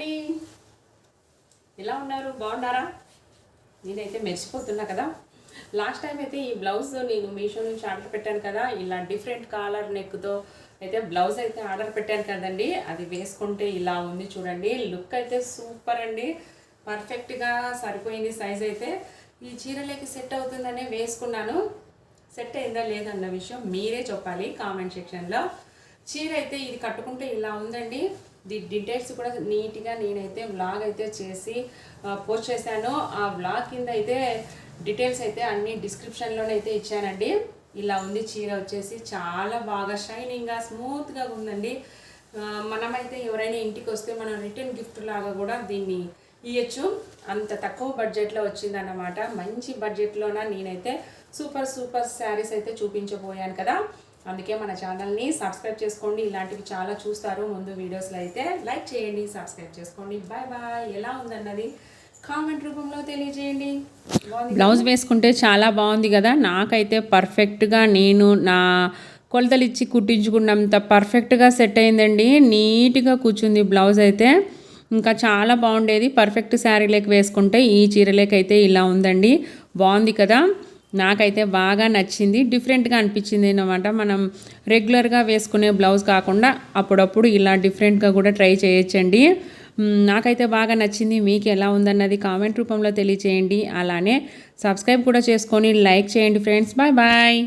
అండి, ఎలా ఉన్నారు? బాగున్నారా? నేనైతే మెరిసిపోతున్నా కదా. లాస్ట్ టైం అయితే ఈ బ్లౌజ్ నేను మీషో నుంచి ఆర్డర్ పెట్టాను కదా, ఇలా డిఫరెంట్ కాలర్ నెక్తో అయితే బ్లౌజ్ అయితే ఆర్డర్ పెట్టాను కదండి. అది వేసుకుంటే ఇలా ఉంది చూడండి. లుక్ అయితే సూపర్ అండి, పర్ఫెక్ట్గా సరిపోయింది. సైజ్ అయితే ఈ చీరలోకి సెట్ అవుతుందనే వేసుకున్నాను. సెట్ అయిందా లేదన్న విషయం మీరే చెప్పాలి కామెంట్ సెక్షన్లో. చీర అయితే ఇది కట్టుకుంటే ఇలా ఉందండి. డీటెయిల్స్ కూడా నీట్గా నేనైతే వ్లాగ్ అయితే చేసి పోస్ట్ చేశాను. ఆ వ్లాగ్ కింద అయితే డీటెయిల్స్ అయితే అన్ని డిస్క్రిప్షన్లోనే అయితే ఇచ్చానండి. ఇలా ఉంది చీర వచ్చేసి, చాలా బాగా షైనింగ్గా స్మూత్గా ఉందండి. మనమైతే ఎవరైనా ఇంటికి వస్తే మనం రిటర్న్ గిఫ్ట్ లాగా కూడా దీన్ని ఇవ్వచ్చు. అంత తక్కువ బడ్జెట్లో వచ్చిందన్నమాట. మంచి బడ్జెట్లోన నేనైతే సూపర్ శారీస్ అయితే చూపించబోయాను కదా. అందుకే మన ఛానల్ని సబ్స్క్రైబ్ చేసుకోండి. ఇలాంటివి చాలా చూస్తారు ముందు వీడియోస్లో. అయితే లైక్ చేయండి, సబ్స్క్రైబ్ చేసుకోండి. Bye bye. ఎలా ఉందన్నది కామెంట్ రూపంలో తెలియజేయండి. బ్లౌజ్ వేసుకుంటే చాలా బాగుంది కదా. నాకైతే పర్ఫెక్ట్గా నేను నా కొలతలు ఇచ్చి కుట్టించుకున్నంత పర్ఫెక్ట్గా సెట్ అయిందండి. నీట్గా కూర్చుంది బ్లౌజ్ అయితే. ఇంకా చాలా బాగుండేది. పర్ఫెక్ట్ శారీలోకి వేసుకుంటే ఈ చీరలోకి అయితే ఇలా ఉందండి. బాగుంది కదా. నాకైతే బాగా నచ్చింది. డిఫరెంట్గా అనిపించింది అన్నమాట. మనం రెగ్యులర్గా వేసుకునే బ్లౌజ్ కాకుండా అప్పుడప్పుడు ఇలా డిఫరెంట్గా కూడా ట్రై చేయొచ్చండి. నాకైతే బాగా నచ్చింది. మీకు ఎలా ఉందన్నది కామెంట్ రూపంలో తెలియచేయండి. అలానే సబ్స్క్రైబ్ కూడా చేసుకొని లైక్ చేయండి ఫ్రెండ్స్. Bye bye.